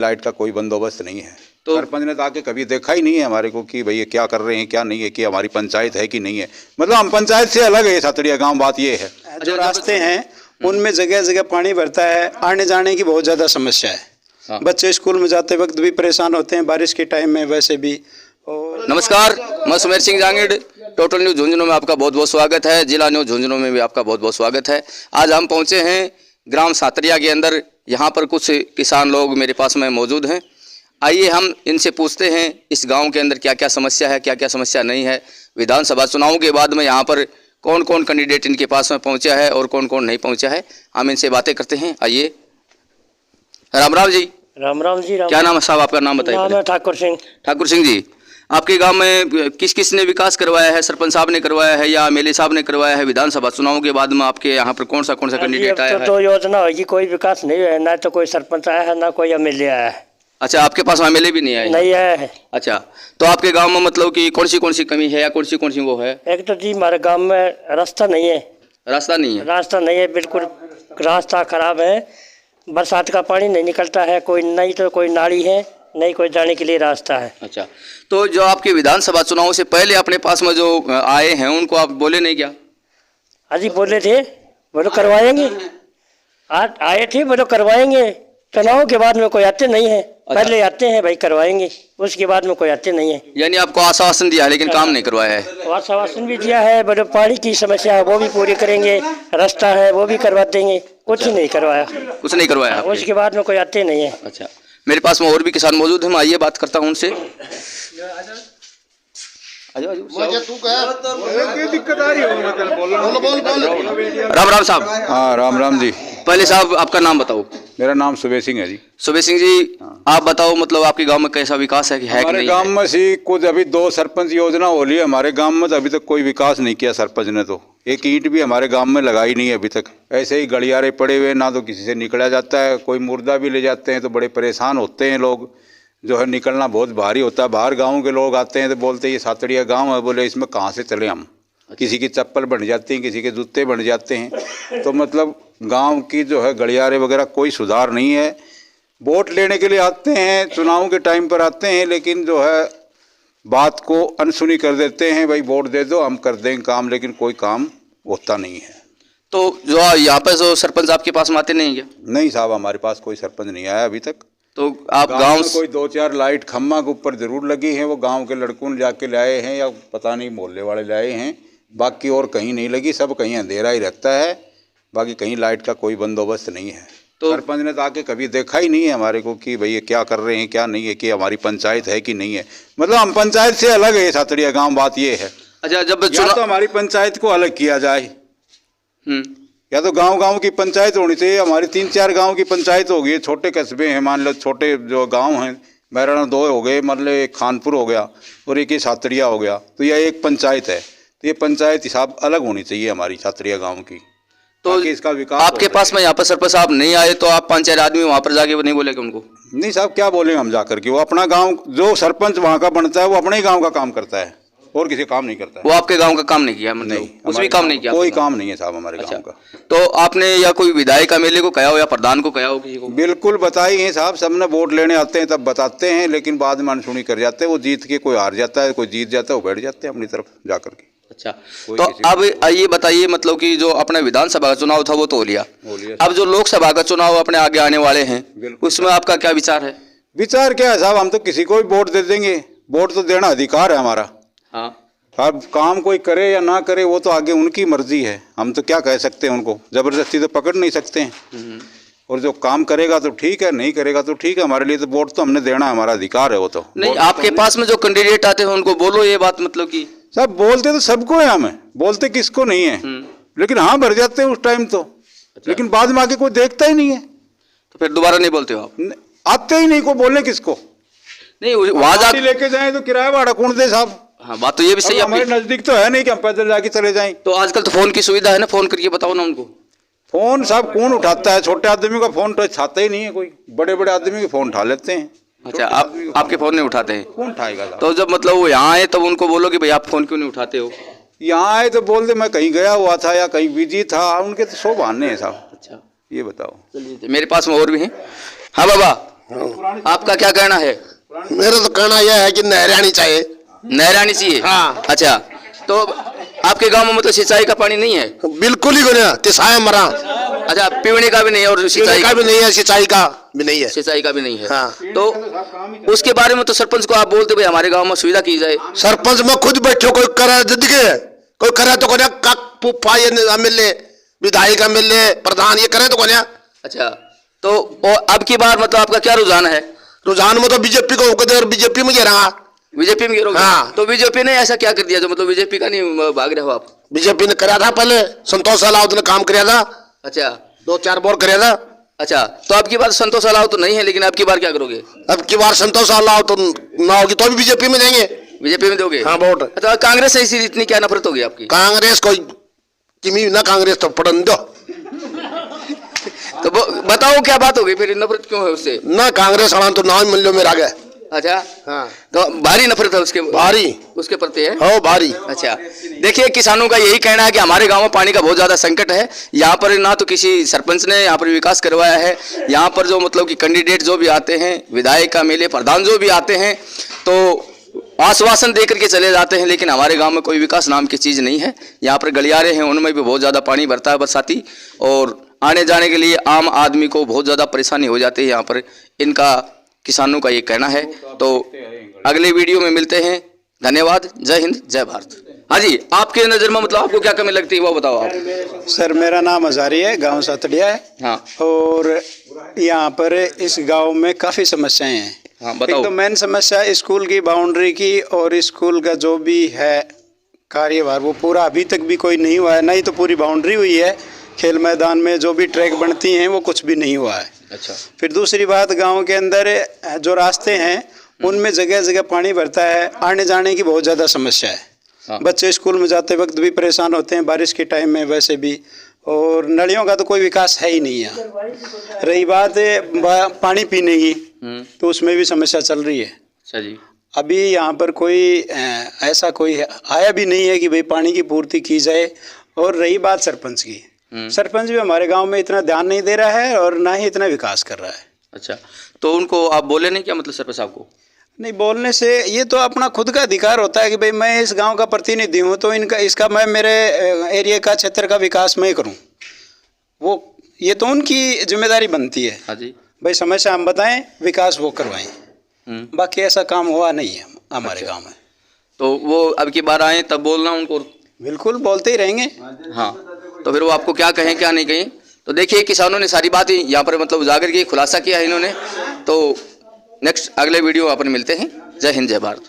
Light का कोई बंदोबस्त नहीं है। तो सरपंच ने तो आके कभी देखा ही नहीं है हमारे को कि भाई ये क्या कर रहे हैं क्या नहीं है, कि हमारी पंचायत है कि नहीं है। मतलब हम पंचायत से अलग है सातड़िया गांव, बात ये है। जो रास्ते हैं उनमें जगह जगह पानी भरता है, आने जाने की बहुत ज़्यादा समस्या है। हाँ। बच्चे स्कूल में जाते वक्त भी परेशान होते हैं, बारिश के टाइम में वैसे भी। और नमस्कार, मैं सुमेर सिंह जांगिड़, टोटल न्यूज़ झुंझुनू में आपका बहुत बहुत स्वागत है। जिला न्यूज़ झुंझुनू में भी आपका बहुत बहुत स्वागत है। आज हम पहुंचे हैं ग्राम सातड़िया के अंदर। यहाँ पर कुछ किसान लोग मेरे पास में मौजूद हैं। आइए हम इनसे पूछते हैं इस गांव के अंदर क्या क्या समस्या है, क्या क्या समस्या नहीं है। विधानसभा चुनाव के बाद में यहाँ पर कौन कौन कैंडिडेट इनके पास में पहुँचा है और कौन कौन नहीं पहुँचा है, हम इनसे बातें करते हैं। आइए। राम राम जी। राम राम जी। क्या नाम है साहब आपका? नाम बताइए। नाम है ठाकुर सिंह। ठाकुर सिंह जी, आपके गांव में किस किस ने विकास करवाया है? सरपंच साहब ने करवाया है या एमएलए साहब ने करवाया है? विधानसभा चुनाव के बाद में आपके यहाँ पर कौन सा कैंडिडेट आया है? तो योजना होगी, कोई विकास नहीं है, ना तो कोई सरपंच आया है ना कोई एमएलए आया है। अच्छा, आपके पास एमएलए भी नहीं आया? नहीं आया है। अच्छा, तो आपके गांव में मतलब कि कौन सी कमी है या कौन सी वो है? एक तो जी हमारे गांव में रास्ता नहीं है। रास्ता नहीं है? रास्ता नहीं है, बिल्कुल रास्ता खराब है। बरसात का पानी नहीं निकलता है, कोई नहीं तो कोई नाली है, नहीं कोई जाने के लिए रास्ता है। अच्छा, तो जो आपके विधानसभा चुनाव से पहले अपने पास में जो आए हैं उनको आप बोले नहीं क्या? अजी बोले थे, बोलो करवाएंगे। आज आए थे, बोलो करवाएंगे। चुनाव के बाद में कोई आते नहीं है। पहले आते हैं भाई करवाएंगे, उसके बाद में कोई आते नहीं है। यानी आपको आश्वासन दिया है लेकिन काम नहीं करवाया है? आश्वासन भी दिया है, बोलो पानी की समस्या है वो भी पूरी करेंगे, रास्ता है वो भी करवा देंगे, कुछ ही नहीं करवाया। कुछ नहीं करवाया आपने? उसके बाद में कोई आते नहीं है। अच्छा, मेरे पास में और भी किसान मौजूद हैं, मैं आइए बात करता हूँ उनसे। राम राम साहब। हाँ राम राम जी। पहले साहब आपका नाम बताओ। मेरा नाम सुबेर सिंह है जी। सुबेर सिंह जी, आप बताओ मतलब आपके गांव में कैसा विकास है कि है कि हमारे नहीं? गांव में सी कुछ अभी 2 सरपंच योजना हो रही है हमारे गांव में, तो अभी तक कोई विकास नहीं किया सरपंच ने। तो एक ईंट भी हमारे गांव में लगाई नहीं है अभी तक। ऐसे ही गलियारे पड़े हुए, ना तो किसी से निकला जाता है, कोई मुर्दा भी ले जाते हैं तो बड़े परेशान होते हैं लोग। जो है निकलना बहुत भारी होता है। बाहर गाँव के लोग आते हैं तो बोलते हैं ये सातड़िया गाँव है, बोले इसमें कहाँ से चले हम। किसी की चप्पल बन जाती हैं, किसी के जूते बन जाते हैं। तो मतलब गांव की जो है गलियारे वगैरह कोई सुधार नहीं है। वोट लेने के लिए आते हैं, चुनाव के टाइम पर आते हैं, लेकिन जो है बात को अनसुनी कर देते हैं। भाई वोट दे दो हम कर देंगे काम, लेकिन कोई काम होता नहीं है। तो जो यहाँ पे जो सरपंच आपके पास में आते नहीं क्या? नहीं साहब, हमारे पास कोई सरपंच नहीं आया अभी तक। तो आप गांव में कोई 2-4 लाइट खम्मा के ऊपर जरूर लगी हैं, वो गांव के लड़कों ने जाके लाए हैं या पता नहीं मोहल्ले वाले लाए हैं। बाकी और कहीं नहीं लगी, सब कहीं अंधेरा ही रहता है। बाकी कहीं लाइट का कोई बंदोबस्त नहीं है। तो सरपंच ने तो आके कभी देखा ही नहीं है हमारे को कि भाई ये क्या कर रहे हैं क्या नहीं है, कि हमारी पंचायत है कि नहीं है। मतलब हम पंचायत से अलग है सातड़िया गाँव, बात ये है। अच्छा, जब या तो हमारी पंचायत को अलग किया जाए, या तो गांव की पंचायत होनी चाहिए। हमारी 3-4 गांव की पंचायत होगी, छोटे कस्बे हैं, मान लो छोटे जो गांव हैं, बैराना 2 हो गए, मतलब एक खानपुर हो गया और एक ही सातड़िया हो गया, तो यह एक पंचायत है। तो ये पंचायत हिसाब अलग होनी चाहिए हमारी सातड़िया गाँव की, तो इसका विकास। आपके पास में यहाँ पर सरपंच साहब नहीं आए तो आप 5-4 आदमी वहाँ पर जाके नहीं बोले कि उनको? नहीं साहब, क्या बोलेंगे हम जाकर के। वो अपना गाँव, जो सरपंच वहाँ का बनता है वो अपने ही गाँव का काम करता है और किसी काम नहीं करता है। वो आपके गांव का काम नहीं किया? मतलब नहीं, कुछ भी काम नहीं किया? कोई काम नहीं है साहब हमारे गांव का। तो आपने या कोई विधायक एमएलए को कहा हो या प्रधान को कहा हो किसी को? बिल्कुल बताई है साहब, सबने वोट लेने आते हैं तब बताते हैं, लेकिन बाद में अनसुनी कर जाते हैं। वो जीत के कोई हार जाता है, कोई जीत जाता है, वो बैठ जाते हैं अपनी तरफ जा करके। अच्छा, तो अब ये बताइए मतलब कि जो अपने विधानसभा का चुनाव था वो तो हो लिया, अब जो लोकसभा का चुनाव अपने आगे आने वाले हैं उसमें आपका क्या विचार है? विचार क्या है साहब, हम तो किसी को भी वोट दे देंगे। वोट तो देना अधिकार है हमारा। हाँ, अब काम कोई करे या ना करे वो तो आगे उनकी मर्जी है। हम तो क्या कह सकते हैं, उनको जबरदस्ती तो पकड़ नहीं सकते हैं। और जो काम करेगा तो ठीक है, नहीं करेगा तो ठीक है। हमारे लिए तो वोट तो हमने देना, हमारा अधिकार है वो तो। नहीं, आपके पास में जो कैंडिडेट आते हैं उनको बोलो ये बात, मतलब कि सब बोलते तो सबको है, हमें बोलते किसको नहीं है, लेकिन हाँ भर जाते हैं उस टाइम तो। लेकिन बाद में आके कोई देखता ही नहीं है, तो फिर दोबारा नहीं बोलते हो आप? आते ही नहीं, को बोलने किसको। नहीं, वहां जाके लेके जाए तो किराया भाड़ा कौन दे साहब। हाँ, बात तो ये भी सही है। हमारे नजदीक तो है नहीं कि हम पैदल जाके चले जाएं। तो आजकल तो फोन की सुविधा है ना, फोन करके बताओ ना उनको। फोन साहब कौन उठाता है, छोटे आदमी का फोन तो छाता ही नहीं है कोई। बड़े बड़े आदमी के फोन उठा लेते हैं। अच्छा, आपके फोन नहीं उठाते हैं? कौन उठाएगा? तो जब मतलब वो यहाँ आए तब उनको बोलो कि भाई आप फोन क्यों नहीं उठाते हो? यहाँ आए तो बोल दे मैं कहीं गया हुआ था या कहीं बिजी था, उनके तो 100 बहाने हैं साहब। अच्छा, ये बताओ। चलिए, मेरे पास में और भी हैं। हाँ बाबा, आपका क्या कहना है? मेरा तो कहना यह है कि नहर आनी चाहिए। नहर आनी चाहिए। हाँ। अच्छा, तो आपके गांव में मतलब सिंचाई का पानी नहीं है? बिल्कुल ही नहीं, तिसाया मरा। अच्छा, पीने का भी नहीं है और सिंचाई का भी नहीं है, सिंचाई का भी नहीं है। सिंचाई का भी नहीं है। हाँ। तो उसके बारे में तो सरपंच को आप बोलते भाई हमारे गांव में सुविधा की जाए। सरपंच में खुद बैठो, कोई करे जिंदगी कोई करे तो कोने पुप्पा ये मिले, विधायक मिले, प्रधान ये करे तो कोने। अच्छा, तो अब की बार मतलब आपका क्या रुझान है? रुझान में तो बीजेपी को और बीजेपी में गिरा। बीजेपी में गिरोगे? हाँ। तो बीजेपी ने ऐसा क्या कर दिया जो मतलब बीजेपी का नहीं भाग रहे हो आप? बीजेपी ने कराया था पहले, संतोष अलाउद्दीन ने काम कराया था। अच्छा, 2-4 बोर कराया था। अच्छा, तो अब की बार संतोष अलाव तो नहीं है, लेकिन अब की बार क्या करोगे? अब की बार संतोष अलाव तो ना होगी तो भी बीजेपी में देंगे। बीजेपी में दोगे? हाँ, वोट। अच्छा, कांग्रेस से इतनी क्या नफरत होगी आपकी? कांग्रेस कोई किमी ना, कांग्रेस तो पढ़न दो। तो बताओ क्या बात होगी फिर, नफरत क्यों है उससे? ना कांग्रेस वाला तो नाम मिल लो मेरा आगे। अच्छा, हाँ। तो भारी नफरत है उसके, भारी उसके प्रति है? हो भारी। अच्छा, देखिए किसानों का यही कहना है कि हमारे गांव में पानी का बहुत ज्यादा संकट है। यहाँ पर ना तो किसी सरपंच ने यहाँ पर विकास करवाया है। यहाँ पर जो मतलब कि कैंडिडेट जो भी आते हैं, विधायक का मेले प्रधान जो भी आते हैं, तो आश्वासन देकर के चले जाते हैं, लेकिन हमारे गांव में कोई विकास नाम की चीज़ नहीं है। यहाँ पर गलियारे हैं, उनमें भी बहुत ज़्यादा पानी भरता है बरसाती, और आने जाने के लिए आम आदमी को बहुत ज़्यादा परेशानी हो जाती है यहाँ पर। इनका किसानों का ये कहना है। तो अगले वीडियो में मिलते हैं। धन्यवाद। जय हिंद, जय भारत। हाँ जी, आपके नज़र में मतलब आपको क्या कमी लगती है वो बताओ आप। सर मेरा नाम हजारी है, गांव सातड़िया है। हाँ। और यहाँ पर इस गांव में काफ़ी समस्याएं हैं। हाँ, बताओ। एक तो मेन समस्या स्कूल की बाउंड्री की, और स्कूल का जो भी है कार्यभार वो पूरा अभी तक भी कोई नहीं हुआ है। नहीं तो पूरी बाउंड्री हुई है, खेल मैदान में जो भी ट्रैक बनती हैं वो कुछ भी नहीं हुआ है। अच्छा। फिर दूसरी बात, गांव के अंदर जो रास्ते हैं उनमें जगह जगह पानी भरता है, आने जाने की बहुत ज़्यादा समस्या है। हाँ। बच्चे स्कूल में जाते वक्त भी परेशान होते हैं, बारिश के टाइम में वैसे भी। और नलियों का तो कोई विकास है ही नहीं यहाँ। रही बात पानी पीने की, तो उसमें भी समस्या चल रही है। अच्छा जी। अभी यहाँ पर कोई ऐसा कोई आया भी नहीं है कि भाई पानी की पूर्ति की जाए। और रही बात सरपंच की, सरपंच भी हमारे गांव में इतना ध्यान नहीं दे रहा है और ना ही इतना विकास कर रहा है। अच्छा, तो उनको आप बोले नहीं क्या मतलब सरपंच साहब को? नहीं बोलने से, ये तो अपना खुद का अधिकार होता है कि भाई मैं इस गांव का प्रतिनिधि हूँ, तो इसका मैं मेरे एरिया का क्षेत्र का विकास मैं करूँ, वो ये तो उनकी जिम्मेदारी बनती है। हाँ जी। भाई समस्या हम बताएं, विकास वो करवाएं। बाकी ऐसा काम हुआ नहीं है हमारे गांव में। तो वो अब की बार आए तब बोलना उनको? बिल्कुल बोलते ही रहेंगे। हाँ, तो फिर वो आपको क्या कहें क्या नहीं कहें। तो देखिए किसानों ने सारी बात यहाँ पर मतलब उजागर की, खुलासा किया है इन्होंने। तो नेक्स्ट अगले वीडियो अपन मिलते हैं। जय हिंद, जय भारत।